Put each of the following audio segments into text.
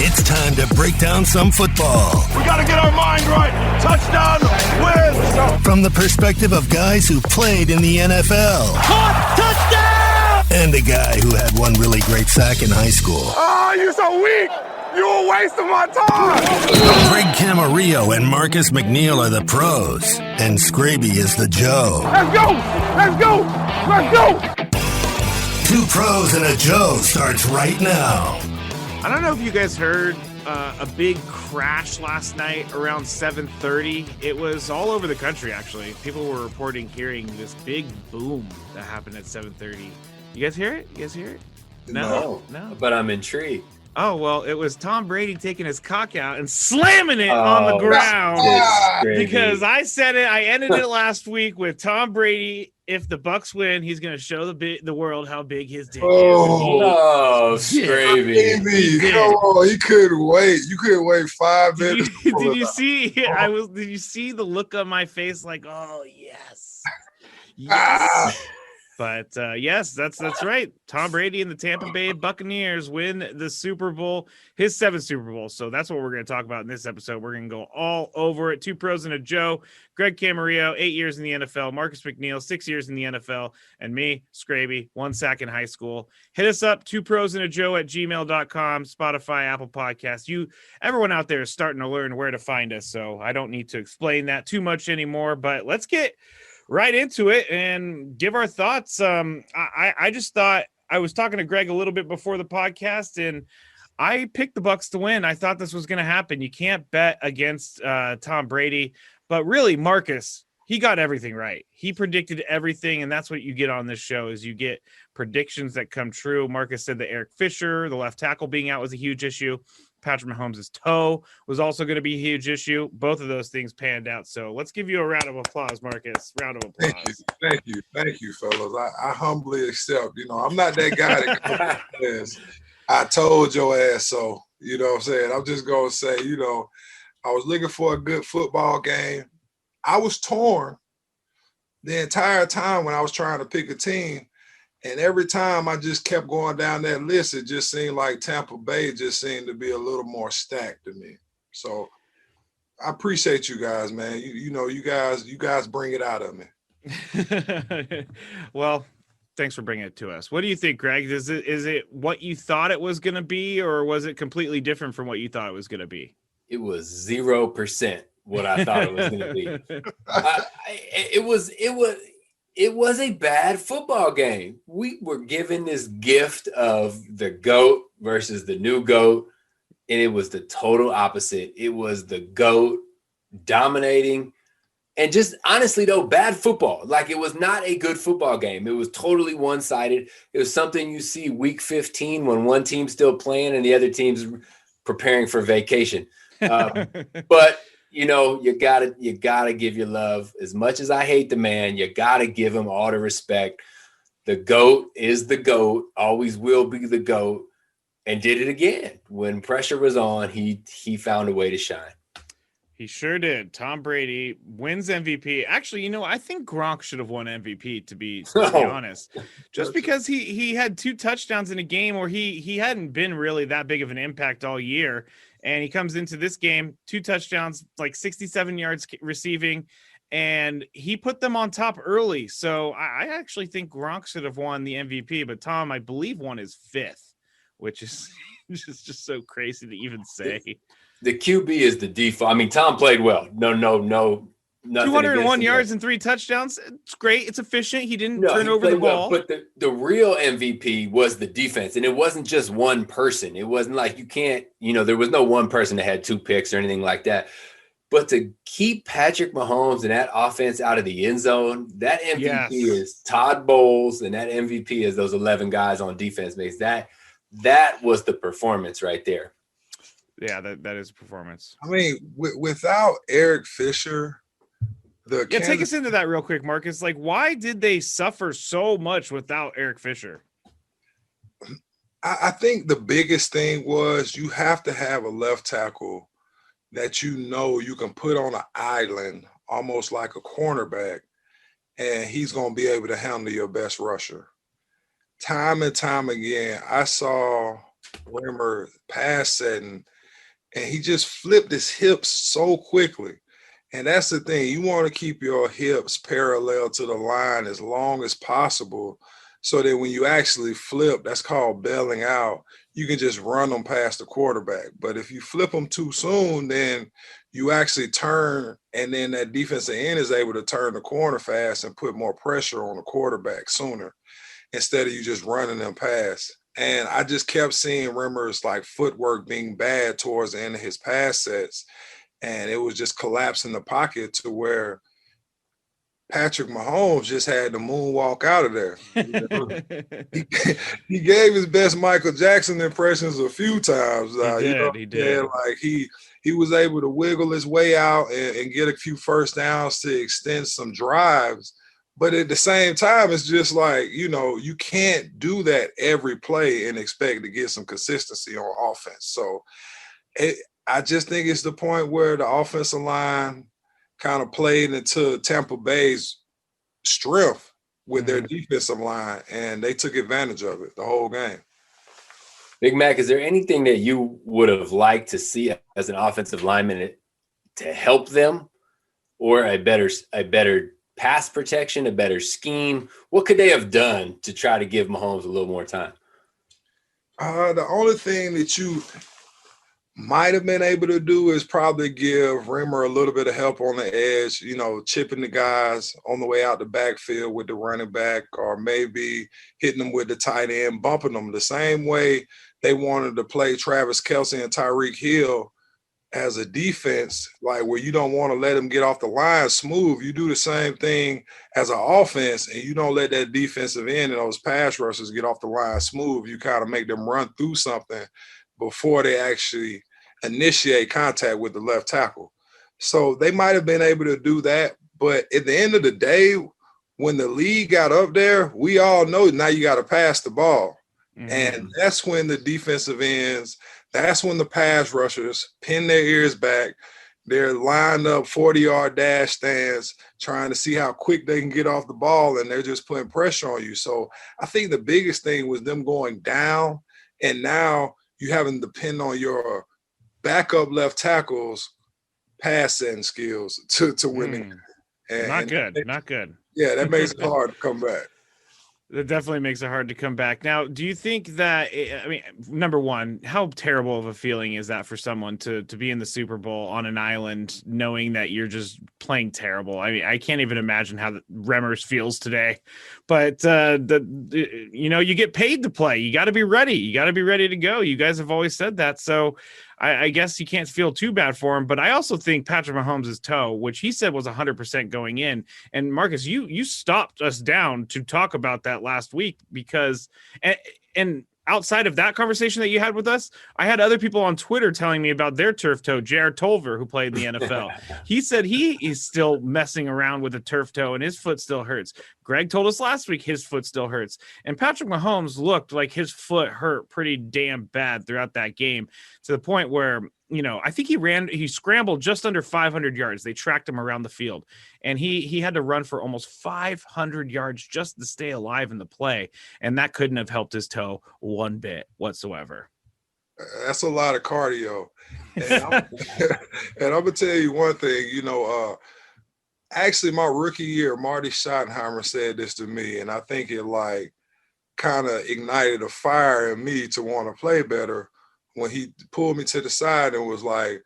It's time to break down some football. We got to get our mind right. Touchdown, win. From the perspective of guys who played in the NFL. Touchdown! And a guy who had one really great sack in high school. Oh, you're so weak. You're wasting my time. Greg Camarillo and Marcus McNeill are the pros, and Skraby is the Joe. Let's go. Let's go. Let's go. Two Pros and a Joe starts right now. I don't know if you guys heard a big crash last night around 7:30. It was all over the country, actually. People were reporting hearing this big boom that happened at 7:30. You guys hear it? You guys hear it? No. But I'm intrigued. Oh, well, it was Tom Brady taking his cock out and slamming it on the ground. Because I said it. I ended it last week with Tom Brady. If the Bucs win, he's going to show the world how big his dick is. Oh, Skraby. Come on, he couldn't wait. You couldn't wait 5 minutes. Did you see? Did you see the look on my face? Like, oh yes, yes. But yes, that's right. Tom Brady and the Tampa Bay Buccaneers win the Super Bowl, his 7th Super Bowl. So that's what we're going to talk about in this episode. We're going to go all over it. Two Pros and a Joe. Greg Camarillo, 8 years in the NFL. Marcus McNeill, 6 years in the NFL. And me, Skraby, 1 sack in high school. Hit us up, twopros@gmail.com, Spotify, Apple Podcasts. Everyone out there is starting to learn where to find us, so I don't need to explain that too much anymore. But let's get right into it and give our thoughts. I just thought, I was talking to Greg a little bit before the podcast, and I picked the Bucs to win. I thought this was going to happen. You can't bet against Tom Brady, but really, Marcus, he got everything right. He predicted everything, and that's what you get on this show is you get predictions that come true. Marcus said that Eric Fisher, the left tackle, being out was a huge issue. Patrick Mahomes' toe was also going to be a huge issue. Both of those things panned out. So let's give you a round of applause, Marcus. Round of applause. Thank you, fellas. I humbly accept. I'm not that guy that says, I told your ass so. You know what I'm saying? I'm just going to say, I was looking for a good football game. I was torn the entire time when I was trying to pick a team. And every time I just kept going down that list, it just seemed like Tampa Bay just seemed to be a little more stacked to me. So I appreciate you guys, man. You guys bring it out of me. Well, thanks for bringing it to us. What do you think, Greg? Is it what you thought it was going to be, or was it completely different from what you thought it was going to be? It was 0% what I thought it was going to be. It was a bad football game. We were given this gift of the GOAT versus the new GOAT, and it was the total opposite. It was the GOAT dominating, and just honestly, though, bad football. Like, it was not a good football game. It was totally one-sided. It was something you see week 15 when one team's still playing and the other team's preparing for vacation. But you gotta give your love. As much as I hate the man, you gotta give him all the respect. The GOAT is the GOAT, always will be the GOAT, and did it again. When pressure was on, he found a way to shine. He sure did. Tom Brady wins MVP. Actually, I think Gronk should have won MVP, to be honest. Just because he had 2 touchdowns in a game where he hadn't been really that big of an impact all year. And he comes into this game, 2 touchdowns, like 67 yards receiving, and he put them on top early. So I actually think Gronk should have won the MVP, but Tom, I believe, won his 5th, which is just so crazy to even say. The QB is the default. I mean, Tom played well. No. 201 yards and 3 touchdowns. It's great. It's efficient. He didn't turn over the ball. Well, but the real MVP was the defense. And it wasn't just one person. It wasn't like there was no one person that had 2 picks or anything like that. But to keep Patrick Mahomes and that offense out of the end zone, that MVP is Todd Bowles, and that MVP is those 11 guys on defense. That was the performance right there. Yeah, that is a performance. I mean, without Eric Fisher, take us into that real quick, Marcus. Like, why did they suffer so much without Eric Fisher? I think the biggest thing was you have to have a left tackle that you can put on an island, almost like a cornerback, and he's going to be able to handle your best rusher. Time and time again, I saw Rimmer pass setting, and he just flipped his hips so quickly. And that's the thing. You want to keep your hips parallel to the line as long as possible so that when you actually flip, that's called bailing out, you can just run them past the quarterback. But if you flip them too soon, then you actually turn, and then that defensive end is able to turn the corner fast and put more pressure on the quarterback sooner instead of you just running them past. And I just kept seeing Rimmer's like footwork being bad towards the end of his pass sets. And it was just collapsing the pocket to where Patrick Mahomes just had to moonwalk out of there. He gave his best Michael Jackson impressions a few times. He did. Like he was able to wiggle his way out and get a few first downs to extend some drives. But at the same time, it's just like, you can't do that every play and expect to get some consistency on offense. So I just think it's the point where the offensive line kind of played into Tampa Bay's strength with their defensive line, and they took advantage of it the whole game. Big Mac, is there anything that you would have liked to see as an offensive lineman to help them, or a better pass protection, a better scheme? What could they have done to try to give Mahomes a little more time? The only thing that you might have been able to do is probably give Rimmer a little bit of help on the edge, chipping the guys on the way out the backfield with the running back, or maybe hitting them with the tight end, bumping them the same way they wanted to play Travis Kelce and Tyreek Hill as a defense, like where you don't want to let them get off the line smooth. You do the same thing as an offense, and you don't let that defensive end and those pass rushers get off the line smooth. You kind of make them run through something before they actually initiate contact with the left tackle. So they might have been able to do that. But at the end of the day, when the league got up there, we all know now you got to pass the ball. And that's when the defensive ends, that's when the pass rushers pin their ears back. They're lined up 40-yard dash stands trying to see how quick they can get off the ball, and they're just putting pressure on you. So I think the biggest thing was them going down, and now you having to depend on your backup left tackles passing skills to win it. Not good. Yeah, that makes it hard to come back. That definitely makes it hard to come back. Now, do you think that, number one, how terrible of a feeling is that for someone to be in the Super Bowl on an island knowing that you're just playing terrible? I mean, I can't even imagine how the Remmers feels today. But, you get paid to play. You got to be ready. You got to be ready to go. You guys have always said that. So I guess you can't feel too bad for him. But I also think Patrick Mahomes' toe, which he said was 100% going in. And Marcus, you stopped us down to talk about that last week because and outside of that conversation that you had with us, I had other people on Twitter telling me about their turf toe. Jared Tolver, who played in the NFL, he said he is still messing around with a turf toe and his foot still hurts. Greg told us last week his foot still hurts. And Patrick Mahomes looked like his foot hurt pretty damn bad throughout that game, to the point where, I think he scrambled just under 500 yards. They tracked him around the field, and he had to run for almost 500 yards just to stay alive in the play. And that couldn't have helped his toe one bit whatsoever. That's a lot of cardio. And I'm going to tell you one thing, actually my rookie year, Marty Schottenheimer said this to me, and I think it kind of ignited a fire in me to want to play better when he pulled me to the side and was like,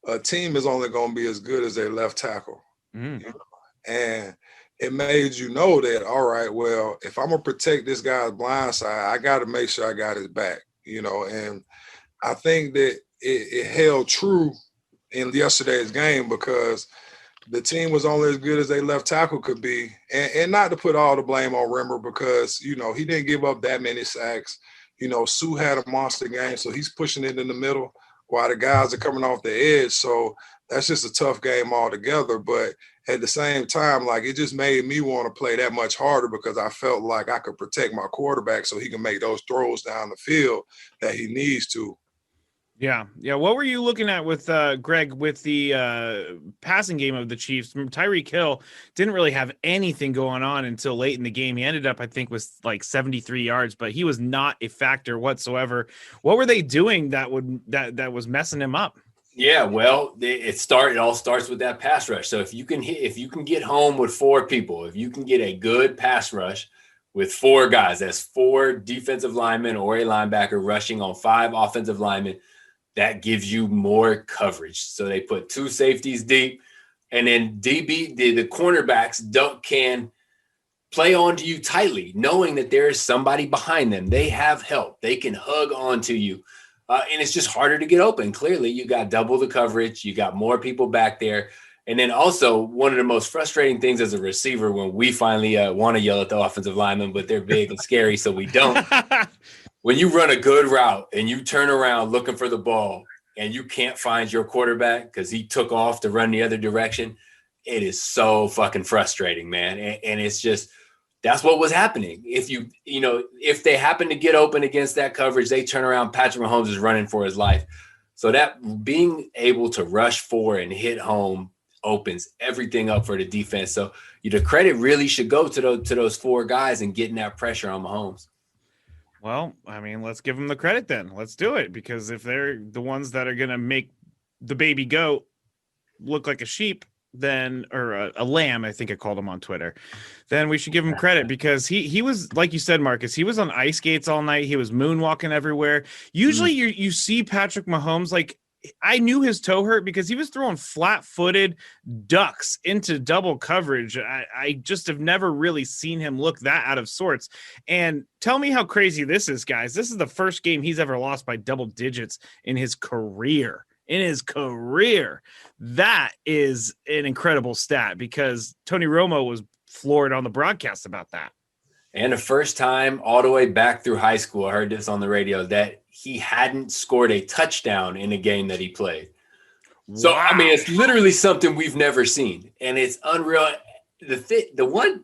a team is only going to be as good as their left tackle. And it made you know that, all right, well, if I'm going to protect this guy's blind side, I got to make sure I got his back, and I think that it held true in yesterday's game because the team was only as good as their left tackle could be. And not to put all the blame on Rimmer because, he didn't give up that many sacks. Sue had a monster game, so he's pushing it in the middle while the guys are coming off the edge. So that's just a tough game altogether. But at the same time, it just made me want to play that much harder because I felt like I could protect my quarterback so he can make those throws down the field that he needs to. Yeah. What were you looking at with Greg with the passing game of the Chiefs? Tyreek Hill didn't really have anything going on until late in the game. He ended up, I think, with like 73 yards, but he was not a factor whatsoever. What were they doing that was messing him up? Yeah, well, it all starts with that pass rush. So if you can get home with 4 people, if you can get a good pass rush with 4 guys, that's 4 defensive linemen or a linebacker rushing on 5 offensive linemen, that gives you more coverage. So they put 2 safeties deep, and then the cornerbacks can play onto you tightly, knowing that there is somebody behind them. They have help. They can hug onto you. And it's just harder to get open. Clearly, you got double the coverage. You got more people back there. And then also one of the most frustrating things as a receiver when we finally want to yell at the offensive linemen, but they're big and scary, so we don't. When you run a good route and you turn around looking for the ball and you can't find your quarterback because he took off to run the other direction, it is so fucking frustrating, man. And it's just, that's what was happening. If they happen to get open against that coverage, they turn around, Patrick Mahomes is running for his life. So that being able to rush 4 and hit home opens everything up for the defense. So the credit really should go to those 4 guys and getting that pressure on Mahomes. Well, I mean, let's give them the credit then. Let's do it, because if they're the ones that are going to make the baby goat look like a sheep, then, or a lamb, I think I called him on Twitter, then we should give him credit, because he was, like you said, Marcus, he was on ice skates all night. He was moonwalking everywhere. Usually you see Patrick Mahomes, like, I knew his toe hurt because he was throwing flat-footed ducks into double coverage. I just have never really seen him look that out of sorts. And tell me how crazy this is, guys. This is the first game he's ever lost by double digits in his career. That is an incredible stat, because Tony Romo was floored on the broadcast about that. And the first time all the way back through high school, I heard this on the radio, that he hadn't scored a touchdown in a game that he played. Wow. So, I mean, it's literally something we've never seen. And it's unreal. The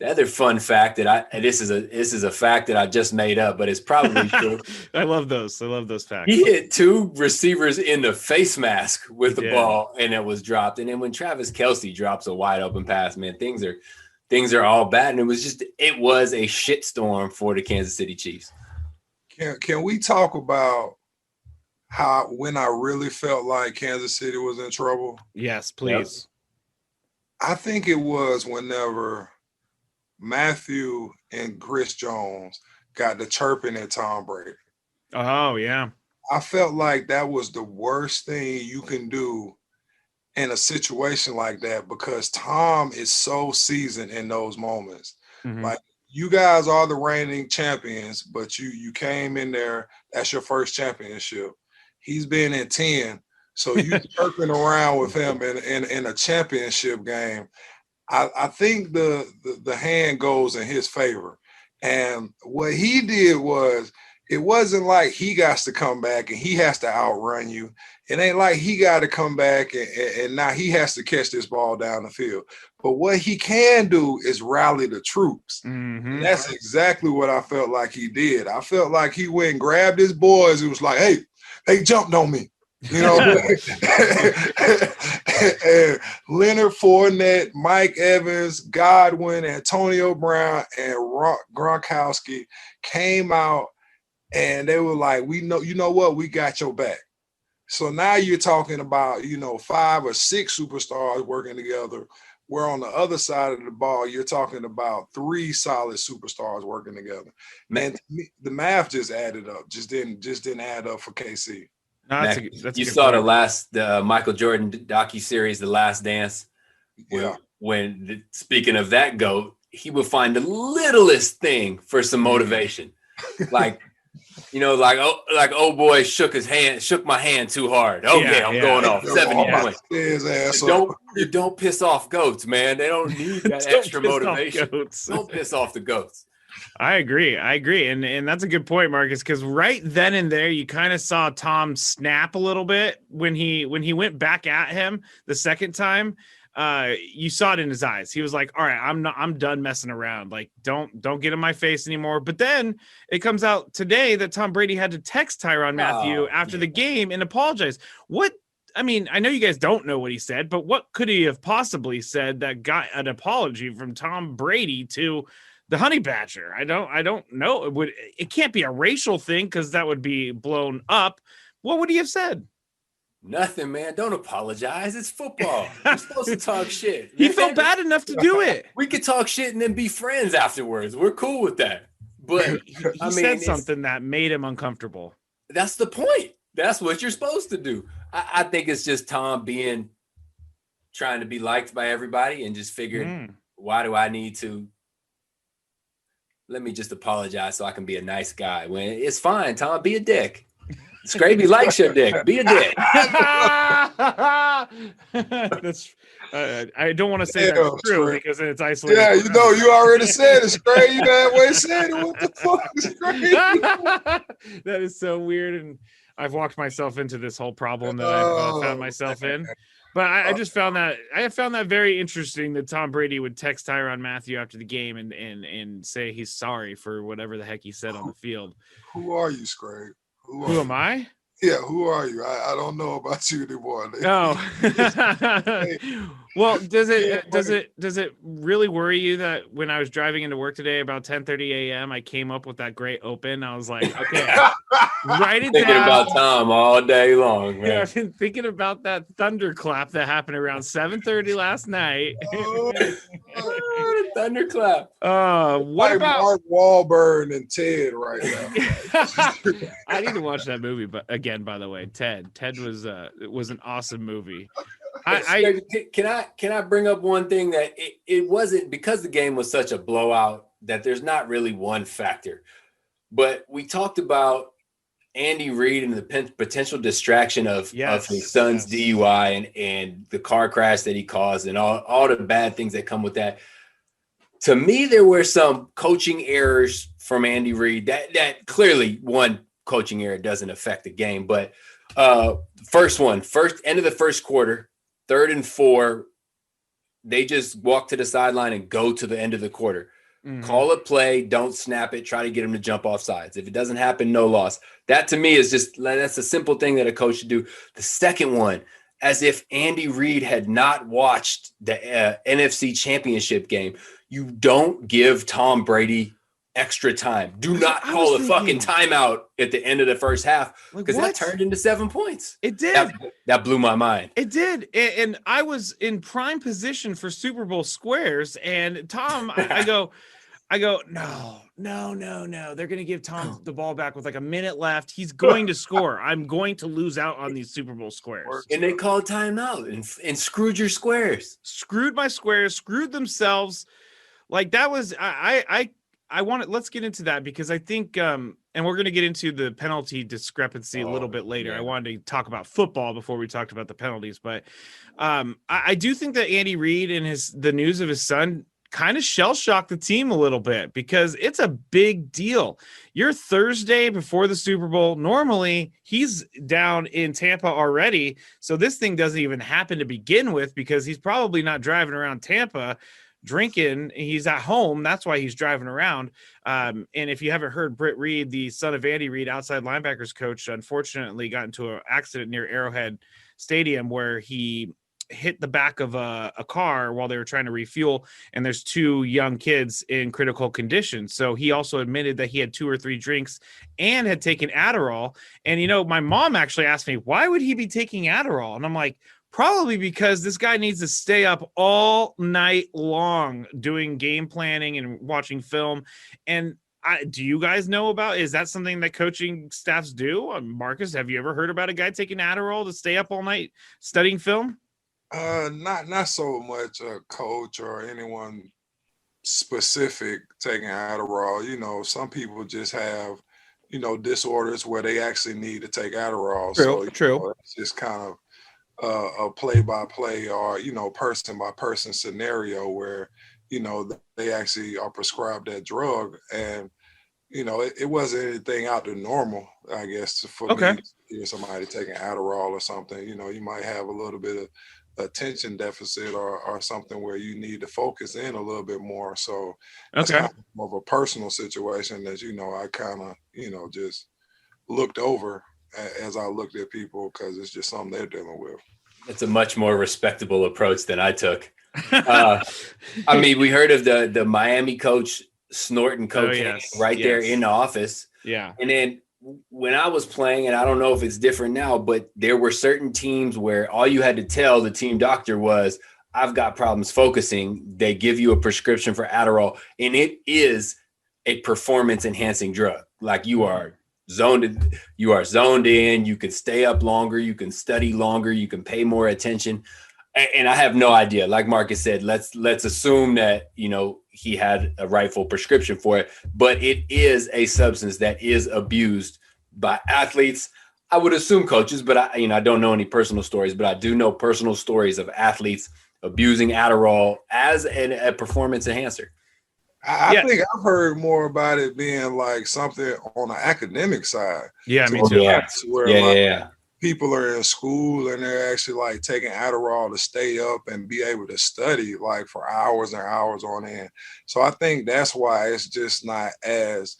other fun fact this is a fact that I just made up, but it's probably true. I love those facts. He hit 2 receivers in the face mask with the ball, and it was dropped. And then when Travis Kelce drops a wide open pass, man, things are all bad. And it was a shitstorm for the Kansas City Chiefs. Can we talk about when I really felt like Kansas City was in trouble? Yes, please. Yep. I think it was whenever Matthew and Chris Jones got the chirping at Tom Brady. Oh, yeah. I felt like that was the worst thing you can do in a situation like that, because Tom is so seasoned in those moments. Mm-hmm. Like, you guys are the reigning champions, but you came in there, that's your first championship. He's been in 10, so you chirping around with him in a championship game. I think the hand goes in his favor. And what he did was, it wasn't like he got to come back and he has to outrun you. It ain't like he got to come back and now he has to catch this ball down the field. But what he can do is rally the troops. Mm-hmm. And that's exactly what I felt like he did. I felt like he went and grabbed his boys. It was like, hey, they jumped on me. You know, and Leonard Fournette, Mike Evans, Godwin, Antonio Brown, and Gronkowski came out, and they were like, you know what? We got your back. So now you're talking about, 5 or 6 superstars working together, where on the other side of the ball, you're talking about 3 solid superstars working together. Man, the math just added up. Just didn't add up for KC. No, you saw the Michael Jordan docuseries, The Last Dance. When speaking of that GOAT, he would find the littlest thing for some motivation. Like, oh boy shook my hand too hard. Okay, I'm going off 70 points. You don't piss off GOATs, man. They don't need that extra motivation. Don't piss off the GOATs. I agree. And that's a good point, Marcus, because right then and there, you kind of saw Tom snap a little bit when he went back at him the second time. you saw it in his eyes. He was like, all right, I'm done messing around. Like, don't get in my face anymore. But then it comes out today that Tom Brady had to text Tyrann Mathieu after the game and apologize. I mean, I know you guys don't know what he said, but what could he have possibly said that got an apology from Tom Brady to the Honey Badger? I don't know. It can't be a racial thing because that would be blown up. What would he have said? Nothing, man. Don't apologize. It's football. You're supposed to talk shit. He felt bad enough to do it. We could talk shit and then be friends afterwards. We're cool with that. But he said something that made him uncomfortable. That's the point. That's what you're supposed to do. I think it's just Tom trying to be liked by everybody and just figuring, why do I need to? Let me just apologize so I can be a nice guy. When it's fine, Tom, be a dick. Skraby likes your dick. Be a dick. That's. I don't want to say that's true because it's isolated. Yeah, you already said it, Skraby. You that way said it. What the fuck, Skraby? That is so weird, and I've walked myself into this whole problem that I've found myself in. But I just found that very interesting that Tom Brady would text Tyrann Mathieu after the game and say he's sorry for whatever the heck he said on the field. Who are you, Skraby? Who am I? Yeah, who are you? I don't know about you anymore. Oh. Well, does it really worry you that when I was driving into work today about 10:30 a.m. I came up with that great open? I was like, okay, write it down. Thinking about Tom all day long, man. Yeah, I've been thinking about that thunderclap that happened around 7:30 last night. Thunderclap. What about Mark Wahlberg and Ted right now? I need to watch that movie, but again, by the way, Ted was an awesome movie. Can I bring up one thing that it wasn't because the game was such a blowout that there's not really one factor, but we talked about Andy Reid and the potential distraction of his son's DUI and the car crash that he caused and all the bad things that come with that. To me, there were some coaching errors from Andy Reid that clearly one coaching error doesn't affect the game, but first end of the first quarter, 3rd and 4, they just walk to the sideline and go to the end of the quarter. Mm-hmm. Call a play, don't snap it, try to get him to jump off sides. If it doesn't happen, no loss. That to me is that's a simple thing that a coach should do. The second one, as if Andy Reid had not watched the NFC Championship game. You don't give Tom Brady extra time. Do not call a fucking timeout at the end of the first half because that turned into 7 points. It did. That blew my mind. It did. And I was in prime position for Super Bowl squares. And Tom, I go, no. They're going to give Tom the ball back with like a minute left. He's going to score. I'm going to lose out on these Super Bowl squares. And they called timeout and screwed your squares. Screwed my squares, screwed themselves. Like that was, I want to, let's get into that because I think, and we're going to get into the penalty discrepancy a little bit later. Yeah. I wanted to talk about football before we talked about the penalties, but I do think that Andy Reid and the news of his son kind of shell-shocked the team a little bit because it's a big deal. You're Thursday before the Super Bowl. Normally he's down in Tampa already. So this thing doesn't even happen to begin with because he's probably not driving around Tampa drinking. He's at home. That's why he's driving around. And if you haven't heard, Britt Reed, the son of Andy Reid, outside linebackers coach, unfortunately got into an accident near Arrowhead Stadium where he hit the back of a car while they were trying to refuel. And there's 2 young kids in critical condition. So he also admitted that he had 2 or 3 drinks and had taken Adderall. And, my mom actually asked me, why would he be taking Adderall? And I'm like, probably because this guy needs to stay up all night long doing game planning and watching film. And do you guys know is that something that coaching staffs do? Marcus, have you ever heard about a guy taking Adderall to stay up all night studying film? Not so much a coach or anyone specific taking Adderall. Some people just have, disorders where they actually need to take Adderall. True. It's just kind of a play-by-play or, person-by-person scenario where, they actually are prescribed that drug. And, it wasn't anything out of normal, I guess, for me. Somebody taking Adderall or something, you might have a little bit attention deficit or something where you need to focus in a little bit more. So that's Okay. kind of more of a personal situation that, I kind of, just looked over as I looked at people because it's just something they're dealing with. It's a much more respectable approach than I took. We heard of the Miami coach snorting cocaine there in the office. Yeah. And then when I was playing, and I don't know if it's different now, but there were certain teams where all you had to tell the team doctor was, I've got problems focusing. They give you a prescription for Adderall, and it is a performance enhancing drug. Like you are zoned in, you can stay up longer, you can study longer, you can pay more attention. And I have no idea. Like Marcus said, let's assume that, he had a rightful prescription for it, but it is a substance that is abused by athletes. I would assume coaches, but I don't know any personal stories, but I do know personal stories of athletes abusing Adderall as a performance enhancer. I think I've heard more about it being like something on the academic side. Yeah, me too. Yeah. People are in school and they're actually like taking Adderall to stay up and be able to study like for hours and hours on end. So I think that's why it's just not as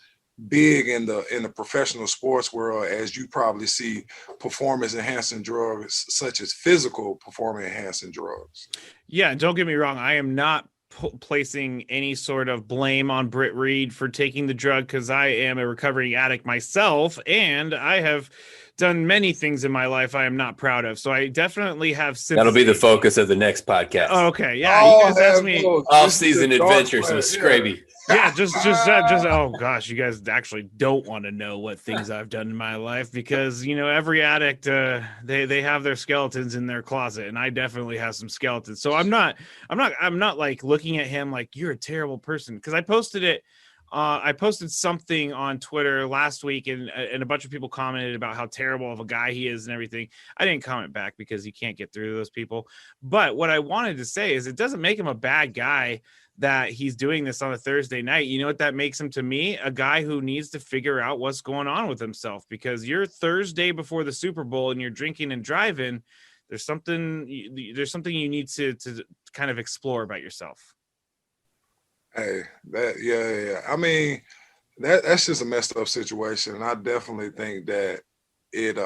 big in the professional sports world as you probably see performance enhancing drugs such as physical performance enhancing drugs. Yeah, don't get me wrong. I am not placing any sort of blame on Britt Reed for taking the drug because I am a recovering addict myself, and I have done many things in my life I am not proud of. So I definitely have sympathy. That'll be the focus of the next podcast. Oh, okay. Yeah. You guys asked me off-season adventures with Skraby. Yeah, just oh gosh, you guys actually don't want to know what things I've done in my life because every addict they have their skeletons in their closet, and I definitely have some skeletons. So I'm not like looking at him like you're a terrible person because I posted it. I posted something on Twitter last week and a bunch of people commented about how terrible of a guy he is and everything. I didn't comment back because you can't get through to those people. But what I wanted to say is it doesn't make him a bad guy that he's doing this on a Thursday night. You know what that makes him to me? A guy who needs to figure out what's going on with himself because you're Thursday before the Super Bowl and you're drinking and driving. There's something you need to kind of explore about yourself. Hey, yeah. I mean, that's just a messed up situation. And I definitely think that it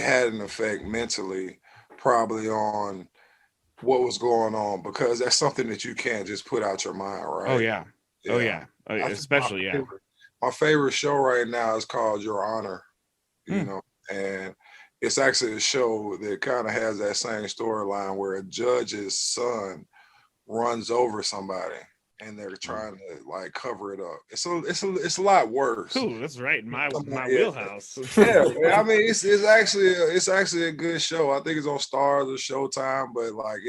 had an effect mentally probably on what was going on because that's something that you can't just put out your mind, right? Oh, yeah. Especially, yeah. My favorite show right now is called Your Honor, and it's actually a show that kind of has that same storyline where a judge's son runs over somebody and they're trying to like cover it up. It's a lot worse. Ooh, that's right in my wheelhouse. Yeah, I mean it's actually a good show. I think it's on Stars or Showtime, but like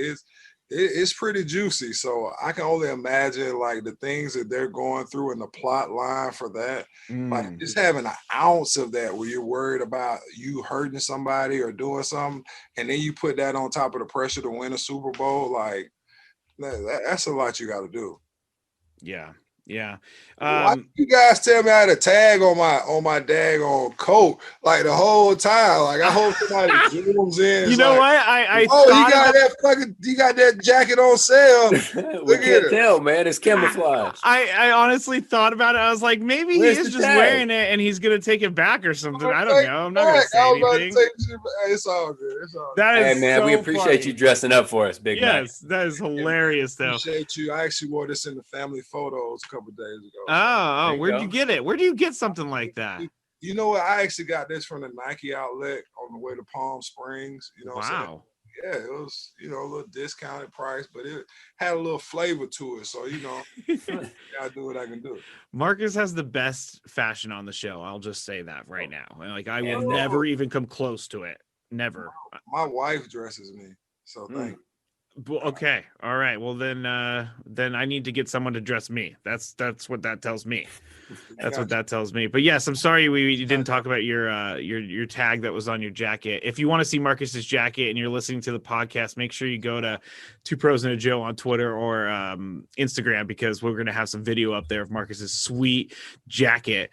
it's pretty juicy. So I can only imagine like the things that they're going through in the plot line for that. Like just having an ounce of that where you're worried about you hurting somebody or doing something, and then you put that on top of the pressure to win a Super Bowl, like that's a lot you got to do. Yeah. Why you guys tell me I had a tag on my daggone coat like the whole time? Like I hope somebody zooms in. You know like, what? I you got that jacket on sale. We can't tell, man. It's camouflage. I honestly thought about it. I was like, maybe he is just wearing it and he's gonna take it back or something. I don't know. I'm not gonna say anything. It's all good. That is hey, man, so we appreciate you dressing up for us, Big Mike. Yes, that is hilarious, though. Appreciate you. I actually wore this in the family photos a couple days ago. Oh, where'd you get it? Where do you get something like that? You know what? I actually got this from the Nike outlet on the way to Palm Springs. Wow. Yeah, it was, a little discounted price, but it had a little flavor to it. So, I do what I can do. Marcus has the best fashion on the show. I'll just say that right now. Like I will never even come close to it. Never. My wife dresses me. So thank you. Okay. All right. Well, then I need to get someone to dress me. That's what that tells me. That's what that tells me. But yes, I'm sorry we didn't talk about your tag that was on your jacket. If you want to see Marcus's jacket and you're listening to the podcast, make sure you go to Two Pros and a Joe on Twitter or Instagram because we're going to have some video up there of Marcus's sweet jacket.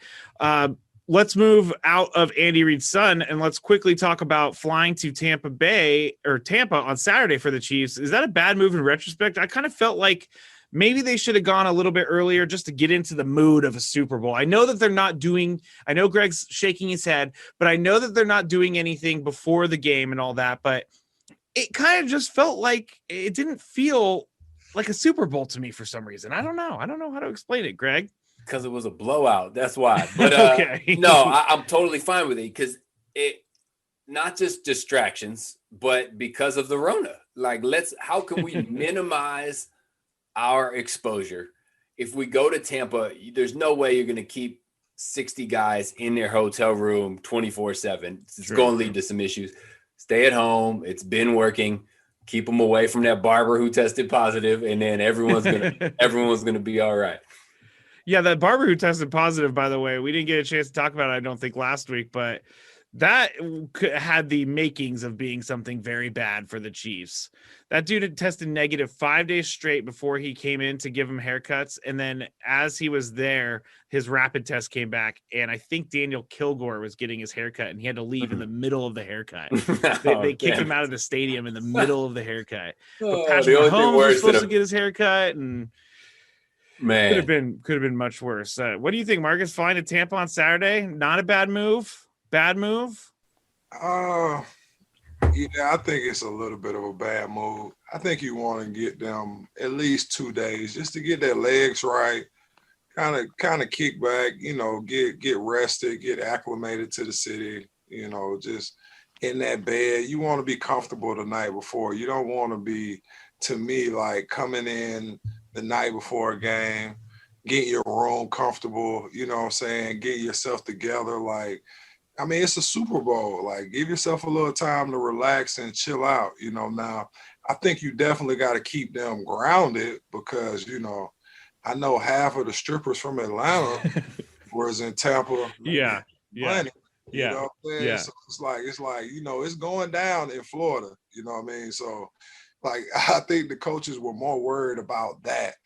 let's move out of Andy Reid's son and let's quickly talk about flying to Tampa on Saturday for the Chiefs. Is that a bad move in retrospect? I kind of felt like maybe they should have gone a little bit earlier just to get into the mood of a Super Bowl. I know that they're not doing, I know Greg's shaking his head, but I know that they're not doing anything before the game and all that, but it kind of just felt like it didn't feel like a Super Bowl to me for some reason. I don't know how to explain it, Greg. Because it was a blowout. That's why. But okay. No, I'm totally fine with it because it not just distractions, but because of the Rona. Like, how can we minimize our exposure? If we go to Tampa, there's no way you're going to keep 60 guys in their hotel room 24/7. It's going to lead to some issues. Stay at home. It's been working. Keep them away from that barber who tested positive, and then everyone's gonna be all right. Yeah, that barber who tested positive, by the way, we didn't get a chance to talk about it, I don't think, last week, but that had the makings of being something very bad for the Chiefs. That dude had tested negative 5 days straight before he came in to give him haircuts. And then as he was there, his rapid test came back. And I think Daniel Kilgore was getting his haircut and he had to leave in the middle of the haircut. They kicked him out of the stadium in the middle of the haircut. But Patrick Mahomes was supposed to get his haircut, and man, could have been much worse. What do you think, Marcus? Flying to Tampa on Saturday? Not a bad move. Bad move? Yeah, I think it's a little bit of a bad move. I think you want to get them at least 2 days just to get their legs right, kind of kick back, get rested, get acclimated to the city, just in that bed. You want to be comfortable the night before. You don't want to be, to me, like coming in the night before a game, get your room comfortable, get yourself together. Like, I mean, it's a Super Bowl. Like, give yourself a little time to relax and chill out. Now, I think you definitely got to keep them grounded because, I know half of the strippers from Atlanta was in Tampa. Yeah. Money, yeah. So it's like, it's going down in Florida. You know what I mean? So, like, I think the coaches were more worried about that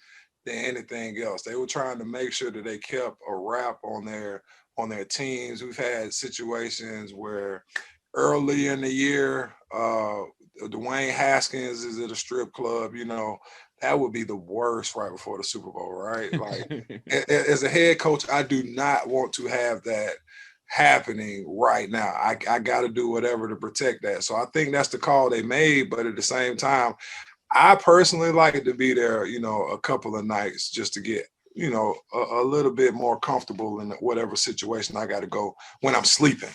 than anything else. They were trying to make sure that they kept a wrap on their teams. We've had situations where early in the year, Dwayne Haskins is at a strip club, that would be the worst right before the Super Bowl, right? Like, as a head coach, I do not want to have that happening right now. I got to do whatever to protect that. So I think that's the call they made. But at the same time, I personally like to be there, a couple of nights just to get, a little bit more comfortable in whatever situation I got to go when I'm sleeping.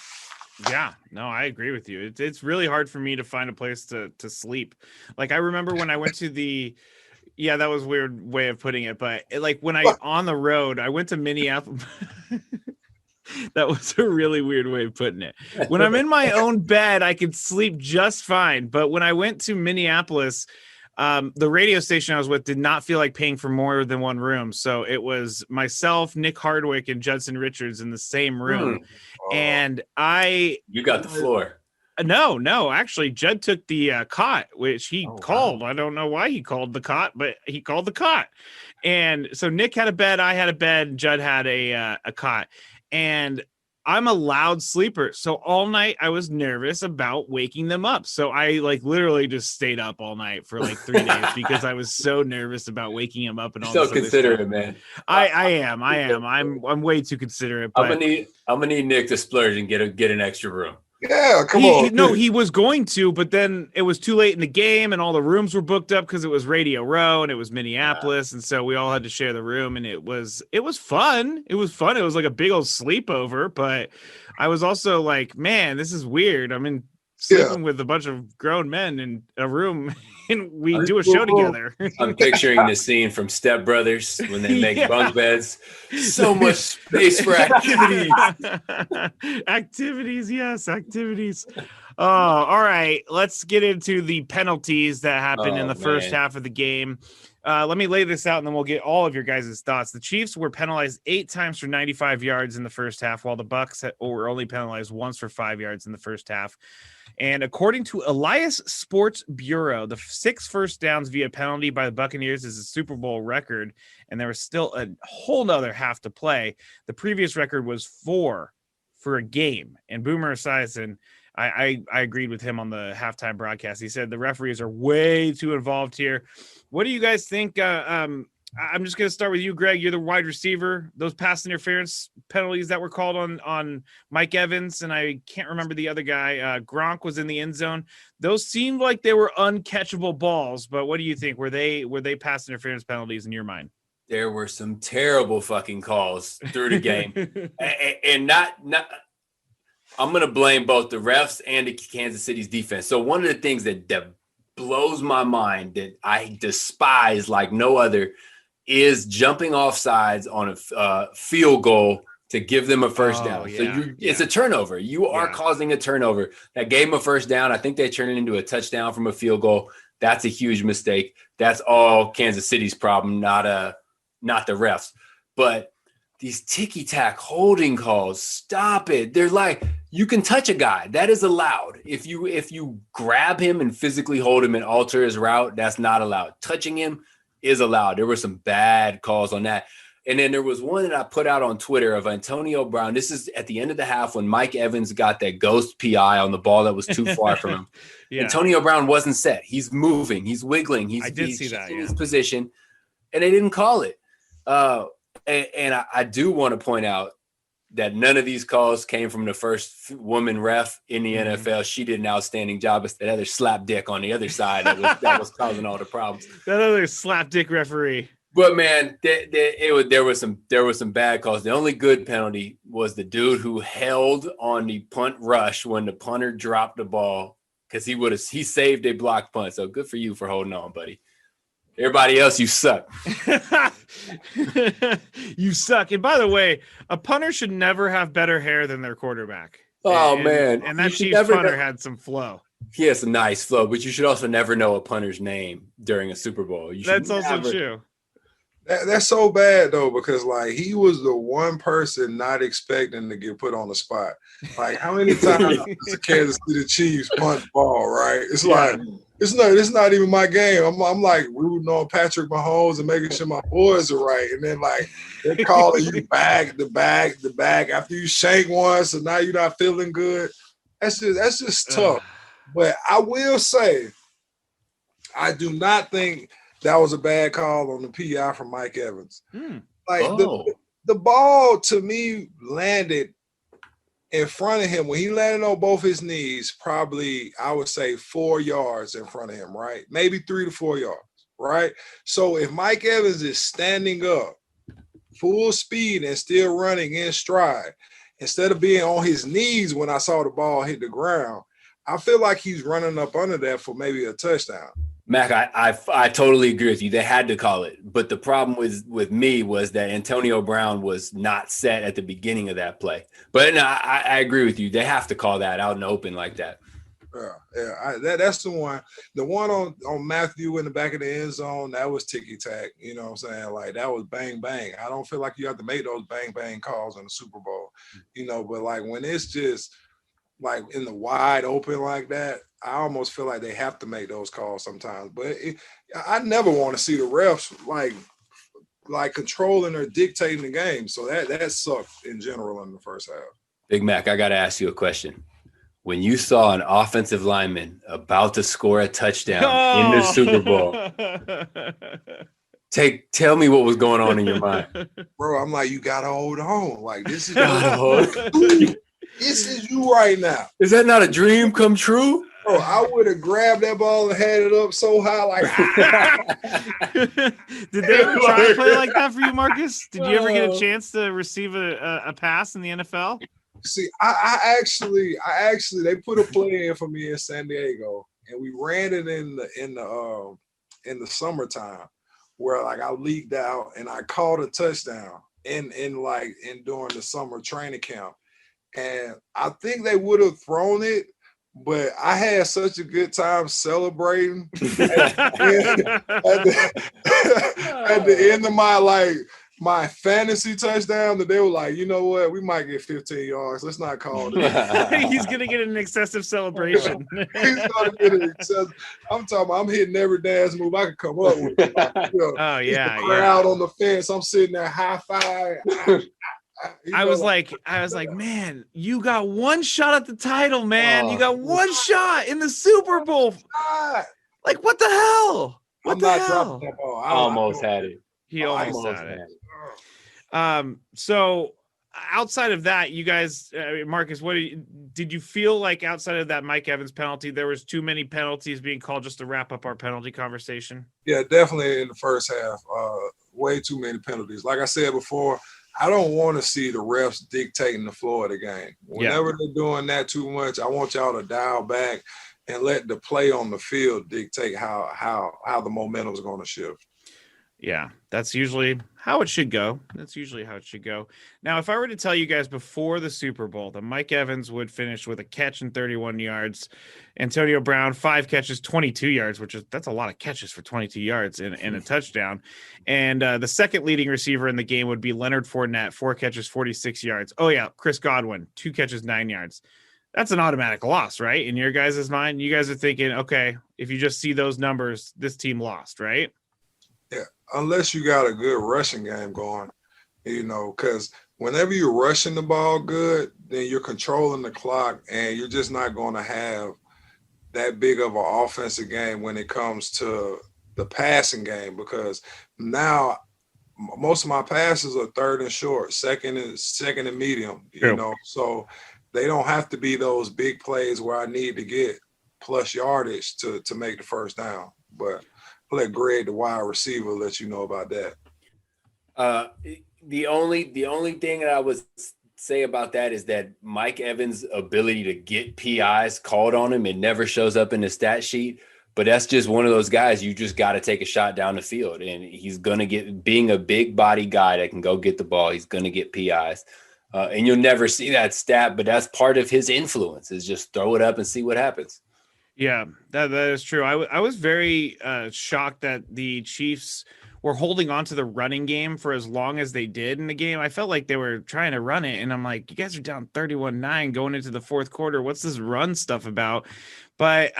Yeah, no, I agree with you. It's really hard for me to find a place to sleep. Like, I remember when I went to that was a weird way of putting it, but when I on the road, I went to Minneapolis. That was a really weird way of putting it. When I'm in my own bed, I can sleep just fine. But when I went to Minneapolis, the radio station I was with did not feel like paying for more than one room. So it was myself, Nick Hardwick, and Judson Richards in the same room. And you got the floor. No, actually, Judd took the cot, which he called. Wow. I don't know why he called the cot, but he called the cot. And so Nick had a bed, I had a bed, Judd had a cot. And I'm a loud sleeper. So all night I was nervous about waking them up. So I literally just stayed up all night for 3 days because I was so nervous about waking him up and all so considerate, man. I am. I'm way too considerate. But I'm gonna need Nick to splurge and get an extra room. Yeah, come on. No, he was going to, but then it was too late in the game and all the rooms were booked up because it was Radio Row and it was Minneapolis. And so we all had to share the room, and it was fun. It was fun. It was like a big old sleepover, but I was also like, man, this is weird. I'm in sleeping with a bunch of grown men in a room and we do a show together. I'm picturing the scene from Step Brothers when they make bunk beds. So much space for activities. Activities. All right. Let's get into the penalties that happened in the first half of the game. Let me lay this out and then we'll get all of your guys' thoughts. The Chiefs were penalized 8 times for 95 yards in the first half, while the Bucks were only penalized once for 5 yards in the first half. And according to Elias Sports Bureau, the 6 first downs via penalty by the Buccaneers is a Super Bowl record, and there was still a whole nother half to play. The previous record was 4 for a game. And Boomer Esiason, I agreed with him on the halftime broadcast. He said the referees are way too involved here. What do you guys think? I'm just going to start with you, Greg. You're the wide receiver. Those pass interference penalties that were called on Mike Evans, and I can't remember the other guy. Gronk was in the end zone. Those seemed like they were uncatchable balls, but what do you think? Were they pass interference penalties in your mind? There were some terrible fucking calls through the game, and not. I'm going to blame both the refs and the Kansas City's defense. So one of the things that blows my mind that I despise like no other is jumping off sides on a field goal to give them a first down. Yeah, So it's a turnover. You are causing a turnover. That gave them a first down. I think they turned it into a touchdown from a field goal. That's a huge mistake. That's all Kansas City's problem, not the refs. But these ticky-tack holding calls, stop it. They're like, you can touch a guy. That is allowed. If you grab him and physically hold him and alter his route, that's not allowed. Touching him is allowed. There were some bad calls on that. And then there was one that I put out on Twitter of Antonio Brown. This is at the end of the half when Mike Evans got that ghost PI on the ball that was too far from him. Yeah. Antonio Brown wasn't set. He's moving. He's wiggling. He's in his position, and they didn't call it. And I do want to point out that none of these calls came from the first woman ref in the NFL. She did an outstanding job. It's that other slap dick on the other side that was causing all the problems. That other slap dick referee. But man, there was some bad calls. The only good penalty was the dude who held on the punt rush when the punter dropped the ball because he saved a blocked punt. So good for you for holding on, buddy. Everybody else, you suck. You suck. And by the way, a punter should never have better hair than their quarterback. Oh, man. And that Chiefs punter had some flow. He has some nice flow, but you should also never know a punter's name during a Super Bowl. That's also true. That's so bad, though, because, like, he was the one person not expecting to get put on the spot. Like, how many times does the Kansas City Chiefs punt the ball, right? It's like, it's not even my game. I'm like rooting on Patrick Mahomes and making sure my boys are right. And then, like, they're calling you back after you shank one, so now you're not feeling good. That's just tough. But I will say, I do not think – that was a bad call on the PI from Mike Evans. The ball, to me, landed in front of him. When he landed on both his knees, probably, I would say, 4 yards in front of him, right? Maybe 3 to 4 yards, right? So if Mike Evans is standing up, full speed and still running in stride, instead of being on his knees when I saw the ball hit the ground, I feel like he's running up under that for maybe a touchdown. Mac, I totally agree with you. They had to call it. But the problem with me was that Antonio Brown was not set at the beginning of that play. But no, I agree with you. They have to call that out in the open like that. That's the one. The one on Matthew in the back of the end zone, that was ticky-tack. You know what I'm saying? Like, that was bang, bang. I don't feel like you have to make those bang, bang calls in the Super Bowl. You know, but, like, when it's just, like, in the wide open like that, I almost feel like they have to make those calls sometimes. But I never want to see the refs like controlling or dictating the game. So that sucked in general in the first half. Big Mac, I got to ask you a question. When you saw an offensive lineman about to score a touchdown in the Super Bowl, tell me what was going on in your mind. Bro, I'm like, you got to hold on. Like, this is this is you right now. Is that not a dream come true? Bro, I would have grabbed that ball and had it up so high, like. Did they ever try to play like that for you, Marcus? Did you ever get a chance to receive a pass in the NFL? See, I actually, they put a play in for me in San Diego, and we ran it in the summertime, where like I leaked out and I caught a touchdown in during the summer training camp, and I think they would have thrown it. But I had such a good time celebrating at the end of my fantasy touchdown that they were like, you know what, we might get 15 yards. Let's not call it. He's gonna get an excessive celebration. He's gonna get an excessive. I'm talking about, I'm hitting every dance move I could come up with. Oh yeah, the crowd on the fence. I'm sitting there high five. I was like, man, you got one shot at the title, man. You got one shot in the Super Bowl. Like, what the hell? What the hell? That ball. I almost had it. He almost had it. So outside of that, you guys, Marcus, did you feel like outside of that Mike Evans penalty, there was too many penalties being called just to wrap up our penalty conversation? Yeah, definitely in the first half. Way too many penalties. Like I said before, I don't want to see the refs dictating the flow of the game. Whenever they're doing that too much, I want y'all to dial back and let the play on the field dictate how the momentum is going to shift. Yeah, that's usually how it should go. Now, if I were to tell you guys before the Super Bowl that Mike Evans would finish with a catch and 31 yards, Antonio Brown, 5 catches, 22 yards, that's a lot of catches for 22 yards and a touchdown. And the second leading receiver in the game would be Leonard Fournette, 4 catches, 46 yards. Oh, yeah, Chris Godwin, 2 catches, 9 yards. That's an automatic loss, right? In your guys' mind, you guys are thinking, okay, if you just see those numbers, this team lost, right? Yeah, unless you got a good rushing game going, because whenever you're rushing the ball good, then you're controlling the clock and you're just not going to have that big of an offensive game when it comes to the passing game, because now most of my passes are third and short, second and medium, so they don't have to be those big plays where I need to get plus yardage to make the first down. But I'll let Greg, the wide receiver, let you know about that. The only thing that I would say about that is that Mike Evans' ability to get PIs called on him, it never shows up in the stat sheet. But that's just one of those guys you just got to take a shot down the field. And he's going to get, being a big body guy that can go get the ball, he's going to get PIs. And you'll never see that stat, but that's part of his influence, is just throw it up and see what happens. Yeah, that is true. I was very shocked that the Chiefs were holding on to the running game for as long as they did in the game. I felt like they were trying to run it, and I'm like, you guys are down 31-9 going into the fourth quarter. What's this run stuff about? But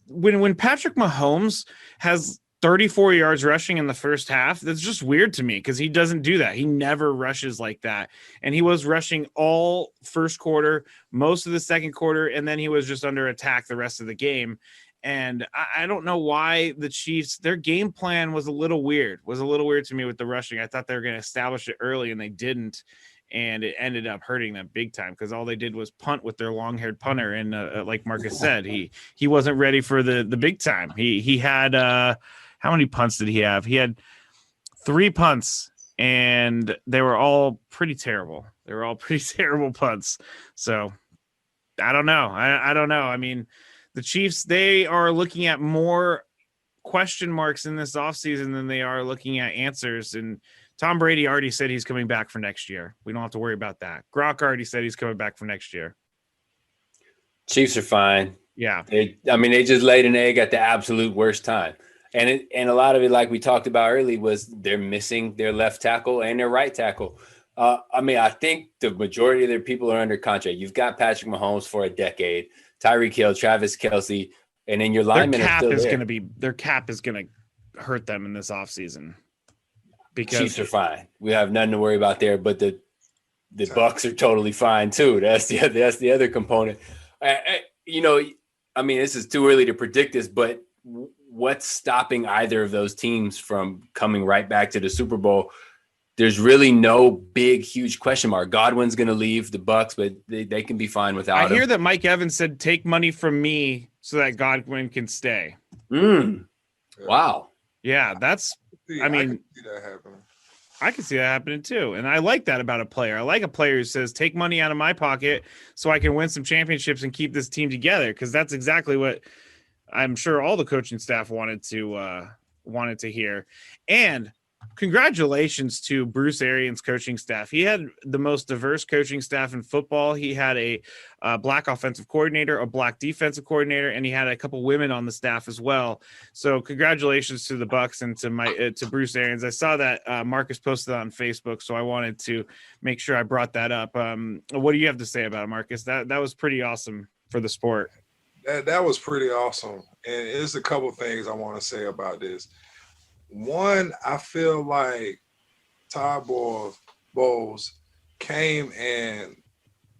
when Patrick Mahomes has 34 yards rushing in the first half, that's just weird to me, because he doesn't do that. He never rushes like that. And he was rushing all first quarter, most of the second quarter, and then he was just under attack the rest of the game. And I don't know why the Chiefs, their game plan was a little weird to me with the rushing. I thought they were going to establish it early, and they didn't. And it ended up hurting them big time, because all they did was punt with their long-haired punter. And like Marcus said, he wasn't ready for the big time. He had how many punts did he have? He had 3 punts, and they were all pretty terrible. They were all pretty terrible punts. So I don't know. I don't know. I mean, the Chiefs, they are looking at more question marks in this offseason than they are looking at answers. And Tom Brady already said he's coming back for next year. We don't have to worry about that. Gronk already said he's coming back for next year. Chiefs are fine. Yeah. They just laid an egg at the absolute worst time. And a lot of it, like we talked about early, was they're missing their left tackle and their right tackle. I think the majority of their people are under contract. You've got Patrick Mahomes for a decade, Tyreek Hill, Travis Kelce, and then your linemen are still there. Their cap is going to hurt them in this offseason. Because Chiefs are fine. We have nothing to worry about there, but the Bucks are totally fine too. That's the other component. This is too early to predict this, but what's stopping either of those teams from coming right back to the Super Bowl? There's really no big, huge question mark. Godwin's going to leave the Bucks, but they can be fine without him. I hear that Mike Evans said, take money from me so that Godwin can stay. Wow. Yeah, I can see that happening. I can see that happening too. And I like that about a player. I like a player who says, take money out of my pocket so I can win some championships and keep this team together. Because that's exactly what I'm sure all the coaching staff wanted to hear. And congratulations to Bruce Arians' coaching staff. He had the most diverse coaching staff in football. He had a black offensive coordinator, a black defensive coordinator, and he had a couple women on the staff as well. So congratulations to the Bucks and to Bruce Arians. I saw that Marcus posted on Facebook, so I wanted to make sure I brought that up. What do you have to say about it, Marcus? That was pretty awesome for the sport. That was pretty awesome. And there's a couple things I want to say about this. One, I feel like Todd Bowles came and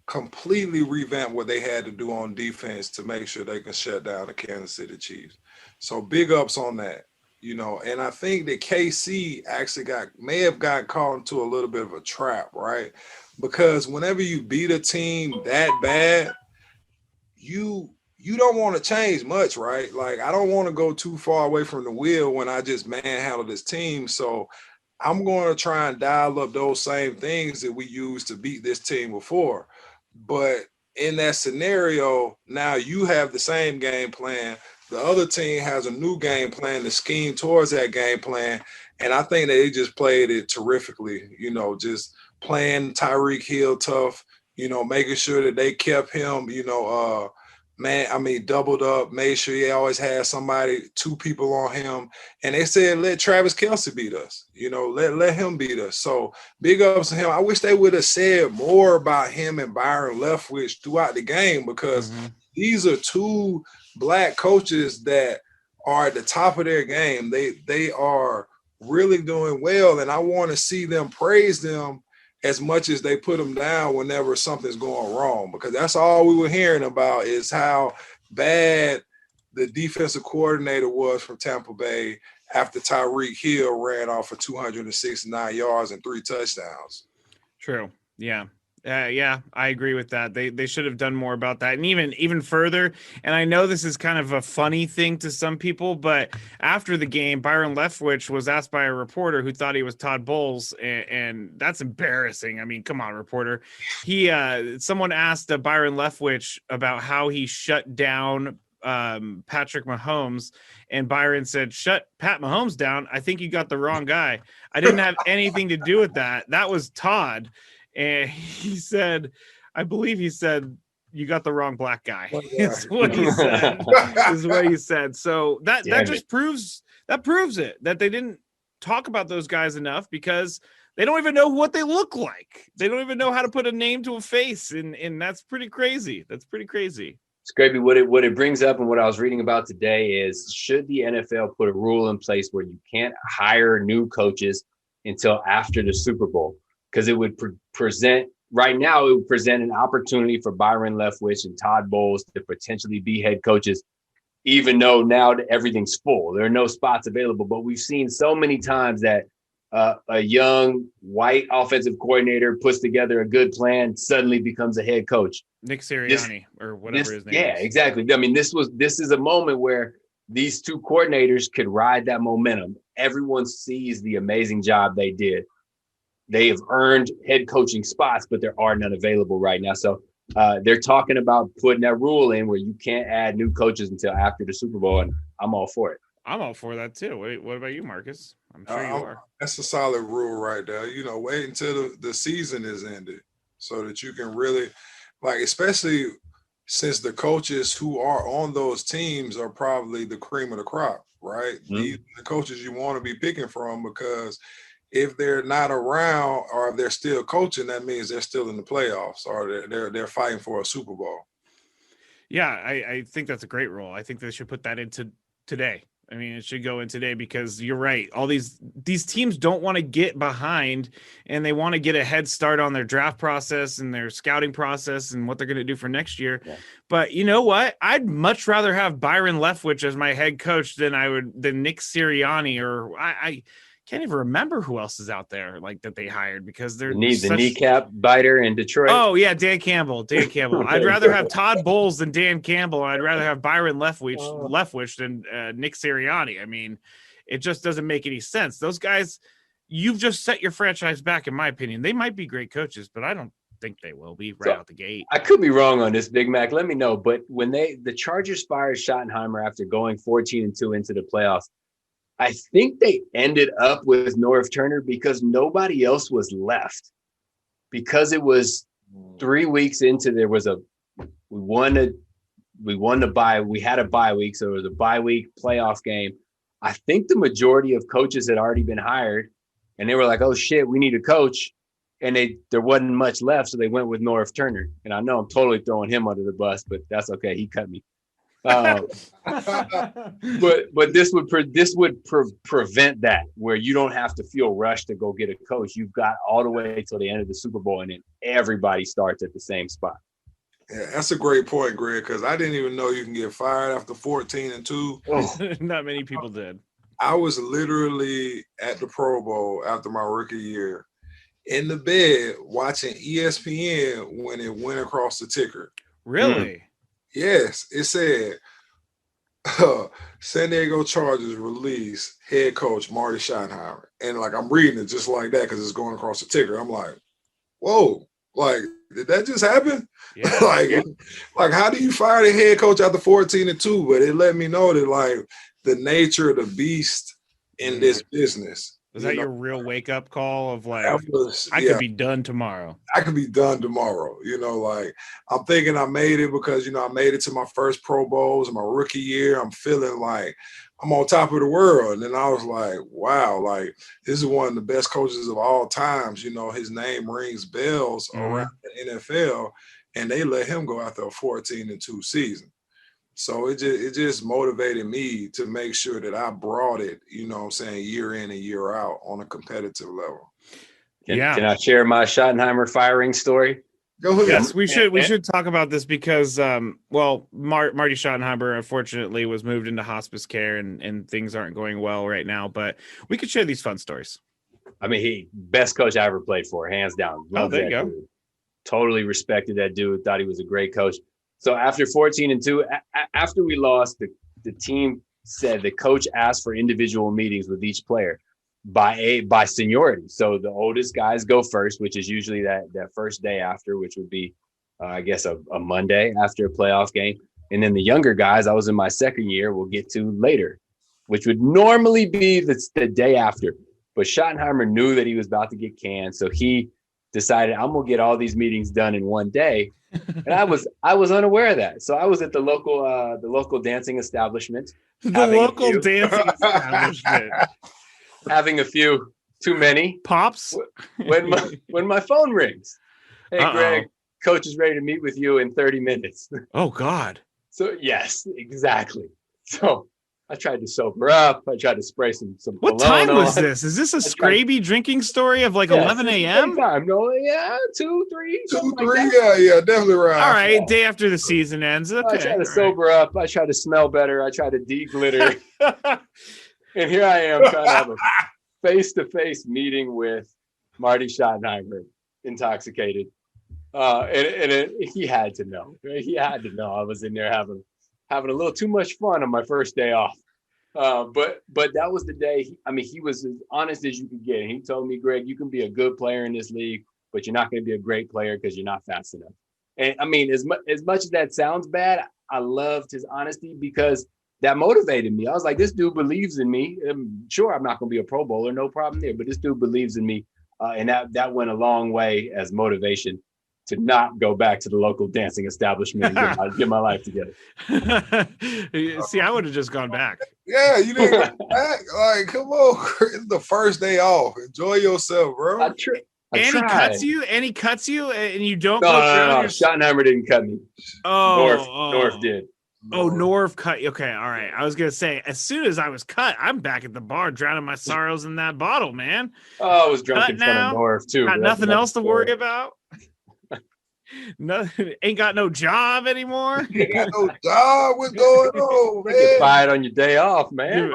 completely revamped what they had to do on defense to make sure they can shut down the Kansas City Chiefs. So big ups on that, and I think that KC actually may have gotten caught into a little bit of a trap, right? Because whenever you beat a team that bad, you don't want to change much, right? Like, I don't want to go too far away from the wheel when I just manhandle this team. So I'm going to try and dial up those same things that we used to beat this team before. But in that scenario, now you have the same game plan. The other team has a new game plan to scheme towards that game plan. And I think they just played it terrifically, just playing Tyreek Hill tough, making sure that they kept him, doubled up, made sure he always had two people on him. And they said, let Travis Kelce beat us, let him beat us. So big ups to him. I wish they would have said more about him and Byron Leftwich throughout the game, because these are two Black coaches that are at the top of their game. They are really doing well, and I want to see them praise them as much as they put them down whenever something's going wrong, because that's all we were hearing about is how bad the defensive coordinator was from Tampa Bay after Tyreek Hill ran off for 269 yards and 3 touchdowns. True. Yeah. Yeah, I agree with that. They should have done more about that. And even further, and I know this is kind of a funny thing to some people, but after the game, Byron Leftwich was asked by a reporter who thought he was Todd Bowles, and that's embarrassing. I mean, come on, reporter. Someone asked Byron Leftwich about how he shut down Patrick Mahomes, and Byron said, "Shut Pat Mahomes down? I think you got the wrong guy. I didn't have anything to do with that. That was Todd." And he said, I believe he said, "You got the wrong Black guy." Is what he said. So that just proves it, that they didn't talk about those guys enough, because they don't even know what they look like. They don't even know how to put a name to a face. And that's pretty crazy. Skraby, what it brings up, and what I was reading about today, is should the NFL put a rule in place where you can't hire new coaches until after the Super Bowl? Because it would present an opportunity for Byron Leftwich and Todd Bowles to potentially be head coaches, even though now everything's full. There are no spots available. But we've seen so many times that a young white offensive coordinator puts together a good plan, suddenly becomes a head coach. Nick Sirianni or whatever his name is. Yeah, exactly. I mean, this is a moment where these two coordinators could ride that momentum. Everyone sees the amazing job they did. They have earned head coaching spots, but there are none available right now. So they're talking about putting that rule in where you can't add new coaches until after the Super Bowl, and I'm all for it. I'm all for that too. Wait, what about you, Marcus? I'm sure you are. That's a solid rule right there. Wait until the season is ended so that you can really, especially since the coaches who are on those teams are probably the cream of the crop, right? Mm-hmm. These are the coaches you want to be picking from, because if they're not around or if they're still coaching, that means they're still in the playoffs or they're fighting for a Super Bowl. Yeah, I think that's a great rule. I think they should put that into today. I mean, it should go in today, because you're right. All these teams don't want to get behind, and they want to get a head start on their draft process and their scouting process and what they're going to do for next year. Yeah. But you know what? I'd much rather have Byron Leftwich as my head coach than Nick Sirianni, or I can't even remember who else is out there that they hired, because they're the kneecap biter in Detroit. Oh yeah, Dan Campbell. I'd rather have Todd Bowles than Dan Campbell. I'd rather have Byron Leftwich than Nick Sirianni. I mean, it just doesn't make any sense. Those guys, you've just set your franchise back, in my opinion. They might be great coaches, but I don't think they will be out the gate. I could be wrong on this, Big Mac. Let me know. But when the Chargers fired Schottenheimer after going 14-2 into the playoffs, I think they ended up with Norv Turner because nobody else was left. Because it was 3 weeks into, we won the bye. We had a bye week, so it was a bye week playoff game. I think the majority of coaches had already been hired, and they were like, "Oh shit, we need a coach," and there wasn't much left, so they went with Norv Turner. And I know I'm totally throwing him under the bus, but that's okay. He cut me. But this would prevent that, where you don't have to feel rushed to go get a coach. You've got all the way till the end of the Super Bowl, and then everybody starts at the same spot. Yeah, that's a great point, Greg, because I didn't even know you can get fired after 14-2. Oh. Not many people did. I was literally at the Pro Bowl after my rookie year in the bed watching ESPN when it went across the ticker. Really? Yes, it said San Diego Chargers release head coach Marty Schottenheimer. And like I'm reading it just like that because it's going across the ticker. I'm like, whoa, like, did that just happen? Yeah. like how do you fire the head coach after 14-2? But it let me know that like the nature of the beast in this business. Was that your real wake up call of like, I could be done tomorrow? I could be done tomorrow. Like I'm thinking I made it because, I made it to my first Pro Bowls in my rookie year. I'm feeling like I'm on top of the world. And then I was like, wow, like this is one of the best coaches of all times. His name rings bells around the NFL, and they let him go after a 14-2 season. So it just motivated me to make sure that I brought it, year in and year out on a competitive level. Can I share my Schottenheimer firing story? Go ahead. Yes, we should talk about this because, Marty Schottenheimer unfortunately was moved into hospice care and things aren't going well right now, but we could share these fun stories. I mean, he best coach I ever played for, hands down. Love there you go. Dude. Totally respected that dude. Thought he was a great coach. So after 14-2, after we lost, the team said the coach asked for individual meetings with each player by seniority. So the oldest guys go first, which is usually that first day after, which would be, I guess, a Monday after a playoff game. And then the younger guys, I was in my second year, we'll get to later, which would normally be the day after. But Schottenheimer knew that he was about to get canned, so he decided, I'm gonna get all these meetings done in one day. And I was unaware of that. So I was at the local dancing establishment. Having a few too many pops when my phone rings. Hey, Greg, coach is ready to meet with you in 30 minutes. Oh God. So yes, exactly. So I tried to sober up. I tried to spray some What time was this? Is this a Skraby drinking story of like 11 a.m.? No, yeah, 2, 3. 2, 3, yeah, definitely right. All right, day after the season ends. Okay. I tried to sober up. I tried to smell better. I tried to de-glitter. And here I am trying to have a face-to-face meeting with Marty Schottenheimer, intoxicated. He had to know. He had to know I was in there having a little too much fun on my first day off. But that was the day. He was as honest as you could get. And he told me, Greg, you can be a good player in this league, but you're not going to be a great player because you're not fast enough. And as much as that sounds bad, I loved his honesty because that motivated me. I was like, this dude believes in me. Sure, I'm not going to be a Pro Bowler, no problem there, but this dude believes in me. And that went a long way as motivation to not go back to the local dancing establishment and get my life together. See, I would have just gone back. Yeah, you didn't go back. Like, come on, it's the first day off. Enjoy yourself, bro. I tried. And he cuts you, and you don't. No. Schottenheimer didn't cut me. North did. Oh, Norv cut you. Okay, all right. I was gonna say, as soon as I was cut, I'm back at the bar, drowning my sorrows in that bottle, man. Oh, I was drunk in front of Norv too. Got nothing else to worry about. Nothing. Ain't got no job anymore. Ain't got no job. What's going on, man? Get fired on your day off, man.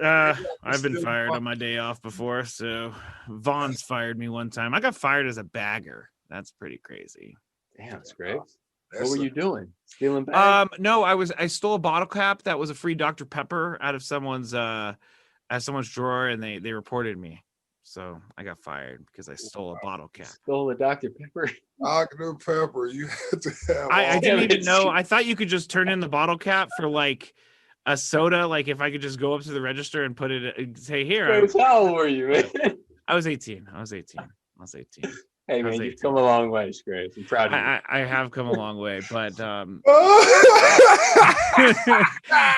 I've been fired on my day off before. So Vaughn's fired me one time. I got fired as a bagger. That's pretty crazy. Damn, that's great. What were you doing? Stealing bags? No, I stole a bottle cap that was a free Dr. Pepper out of someone's drawer, and they reported me. So I got fired because I stole a bottle cap. Stole a Dr. Pepper? Dr. Pepper, you had to have. I didn't even know. I thought you could just turn in the bottle cap for like a soda. Like if I could just go up to the register and put it and say, here. How old were you, man? I was 18. Hey, man, you've come a long way, Scrape. I'm proud of you. I have come a long way, but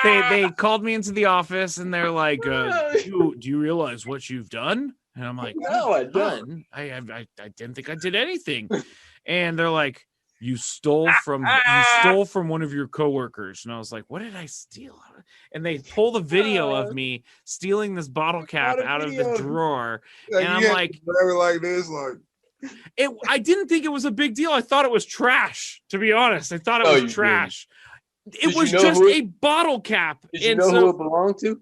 they called me into the office and they're like, do you realize what you've done? And I'm like, no, I don't. I didn't think I did anything. And they're like, you stole from one of your coworkers. And I was like, what did I steal? And they pull the video of me stealing this bottle cap out of the drawer. And I'm like, this, I didn't think it was a big deal. I thought it was trash, to be honest. I thought it was trash. It was just a bottle cap. Did you know who it belonged to?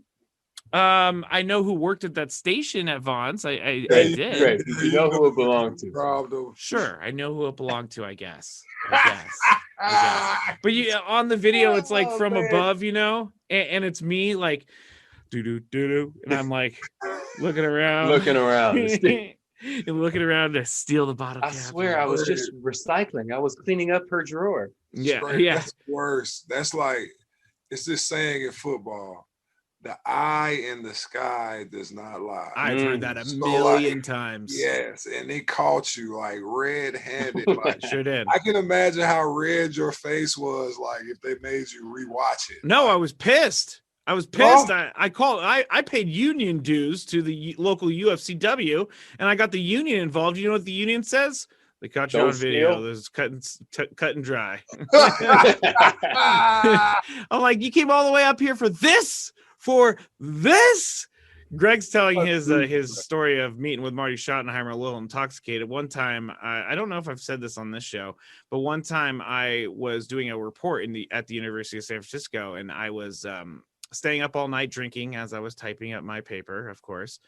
I know who worked at that station at Vaughn's. I did. Great. Did you know who it belonged to? Sure, I know who it belonged to. I guess. But on the video, it's like from above, and it's me like, do, and I'm like looking around, and looking around to steal the bottle cap. I swear, I was just recycling. I was cleaning up her drawer. Yeah. That's worse. That's like, it's this saying in football: the eye in the sky does not lie. I've heard that a million times. Yes, and they caught you like red-handed. Like, sure did. I can imagine how red your face was like if they made you rewatch it. No, I was pissed. I paid union dues to the local UFCW, and I got the union involved. You know what the union says? They caught you on video. There's cut and dry. I'm like, you came all the way up here for this? Greg's telling his story of meeting with Marty Schottenheimer a little intoxicated. One time, I don't know if I've said this on this show, but one time I was doing a report at the University of San Francisco, and I was staying up all night drinking as I was typing up my paper, of course.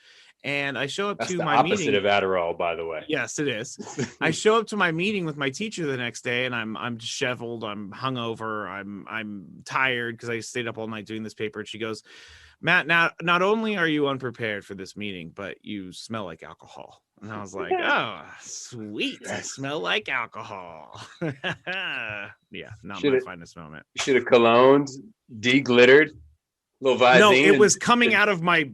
And I show up to my meeting. That's the opposite of Adderall, by the way. Yes, it is. I show up to my meeting with my teacher the next day, and I'm disheveled, I'm hungover, I'm tired because I stayed up all night doing this paper. And she goes, Matt, not only are you unprepared for this meeting, but you smell like alcohol. And I was like, oh, sweet. I smell like alcohol. Yeah, not my finest moment. You should have cologned, de-glittered. No, it was coming out of my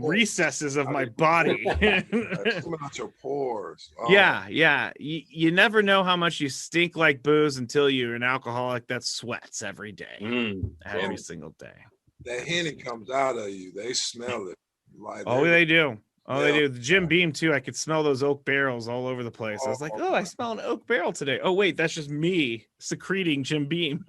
recesses of my body. Coming out your pores. Oh. Yeah. You never know how much you stink like booze until you're an alcoholic that sweats every day, every single day. That Henny comes out of you. They smell it. Like they do. They do. The Jim Beam too. I could smell those oak barrels all over the place. I was like, I smell an oak barrel today. Oh wait, that's just me secreting Jim Beam.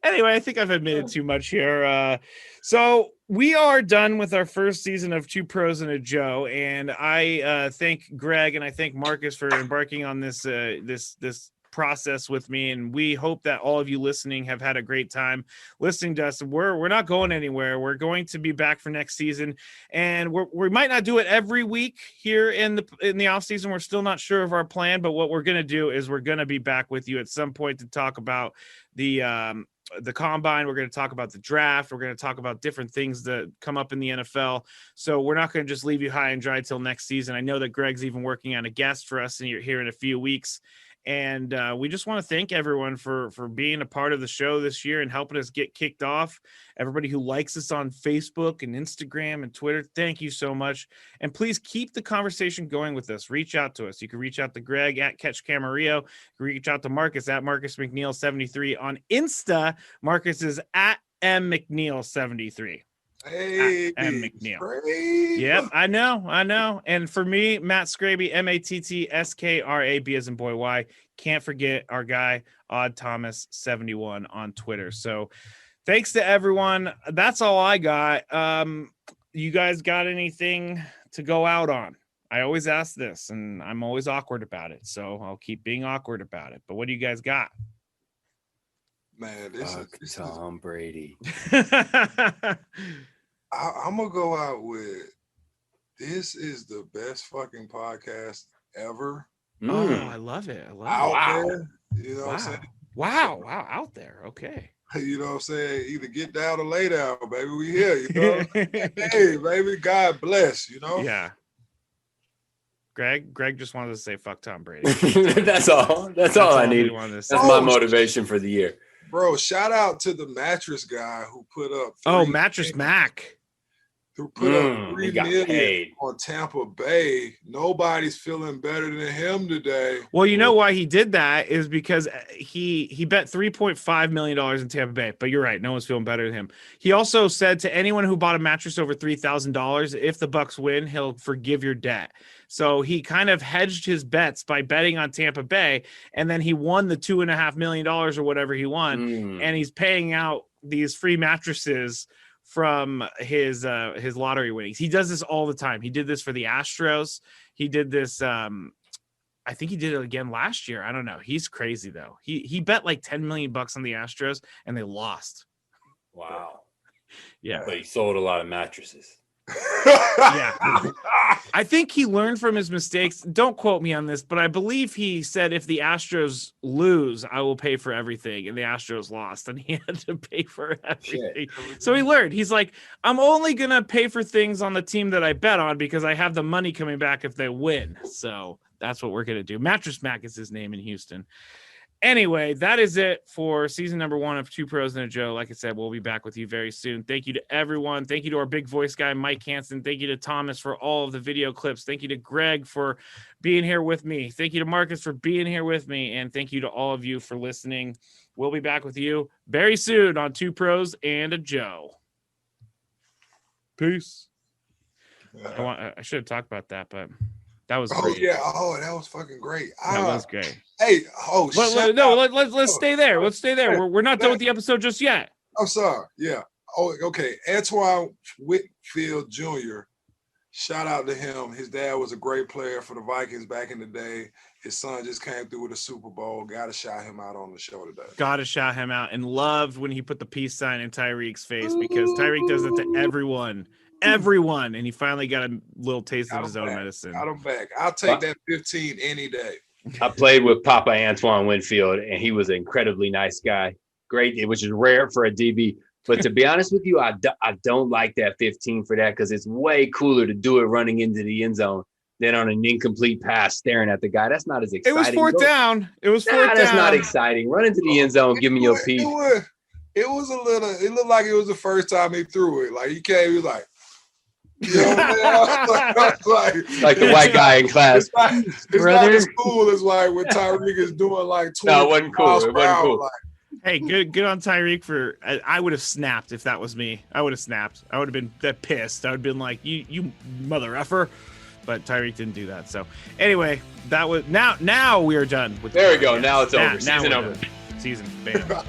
Anyway, I think I've admitted too much here. So we are done with our first season of Two Pros and a Joe, and I thank Greg and I thank Marcus for embarking on this process with me, and we hope that all of you listening have had a great time listening to us. We're not going anywhere. We're going to be back for next season, and we might not do it every week here in the off season. We're still not sure of our plan, but what we're going to do is we're going to be back with you at some point to talk about the combine. We're going to talk about the draft. We're going to talk about different things that come up in the NFL. So we're not going to just leave you high and dry till next season. I know that Greg's even working on a guest for us here in a few weeks. And we just want to thank everyone for being a part of the show this year and helping us get kicked off. Everybody who likes us on Facebook and Instagram and Twitter, thank you so much. And please keep the conversation going with us. Reach out to us. You can reach out to Greg at Catch Camarillo. You can reach out to Marcus at Marcus McNeill 73 on Insta. Marcus is at McNeill 73. Hey, and McNeill. Skraby. Yep, I know. And for me, Matt Skraby, MattsKraby as in boy Y. Can't forget our guy, Odd Thomas 71 on Twitter. So thanks to everyone. That's all I got. You guys got anything to go out on? I always ask this, and I'm always awkward about it. So I'll keep being awkward about it. But what do you guys got? Man, this is Tom Brady. I'm gonna go out with this is the best fucking podcast ever. Oh, I love it. There, you know what I'm saying? Wow, out there. Okay. You know what I'm saying? Either get down or lay down, baby. We here, you know. Hey, baby, God bless, you know. Yeah. Greg just wanted to say fuck Tom Brady. That's all I need. That's my motivation for the year. Bro, shout out to the mattress guy who put up. Mattress Mac. to put up he $3 got million paid. on Tampa Bay. Nobody's feeling better than him today. Well, you know why he did that is because he bet $3.5 million in Tampa Bay. But you're right, no one's feeling better than him. He also said to anyone who bought a mattress over $3,000, if the Bucks win, he'll forgive your debt. So he kind of hedged his bets by betting on Tampa Bay, and then he won the $2.5 million or whatever he won, and he's paying out these free mattresses from his lottery winnings. He does this all the time. He did this for the Astros. He did this. I think he did it again last year. I don't know. He's crazy though. He bet like $10 million on the Astros and they lost. Wow. Yeah. But he sold a lot of mattresses. Yeah. I think he learned from his mistakes. Don't quote me on this, but I believe he said, if the Astros lose, I will pay for everything. And the Astros lost and he had to pay for everything. Shit. So he learned. He's like, I'm only going to pay for things on the team that I bet on because I have the money coming back if they win. So that's what we're going to do. Mattress Mac is his name in Houston. Anyway, that is it for season number 1 of Two Pros and a Joe. Like I said, we'll be back with you very soon. Thank you to everyone. Thank you to our big voice guy, Mike Hansen. Thank you to Thomas for all of the video clips. Thank you to Greg for being here with me. Thank you to Marcus for being here with me. And thank you to all of you for listening. We'll be back with you very soon on Two Pros and a Joe. Peace. I should have talked about that, but that was great. Yeah. Oh, that was fucking great. That was great. Hey, let's stay there. Let's stay there. We're not done with the episode just yet. I'm sorry. Yeah. Oh, okay. Antoine Whitfield Jr. Shout out to him. His dad was a great player for the Vikings back in the day. His son just came through with a Super Bowl. Got to shout him out on the show today. Got to shout him out, and loved when he put the peace sign in Tyreek's face because Tyreek does it to everyone, and he finally got a little taste of his own medicine. Got him back. I'll take that 15 any day. I played with Papa Antoine Winfield, and he was an incredibly nice guy. Great, which is rare for a DB. But to be honest with you, I don't like that 15 for that because it's way cooler to do it running into the end zone than on an incomplete pass staring at the guy. That's not as exciting. It was fourth down. That's not exciting. Run into the end zone, give me your piece. It was a little. It looked like it was the first time he threw it. Like he came, he was like. You know what I mean? like the white guy in class. It's not as cool as like when Tyreek is doing like 20 No, it wasn't cool. It wasn't cool. Like, hey, good on Tyreek for. I would have snapped if that was me. I would have snapped. I would have been that pissed. I would have been like, you mother effer. But Tyreek didn't do that. So anyway, that was now we are done with. There we go. Now it's over. Season over. Season. Bam.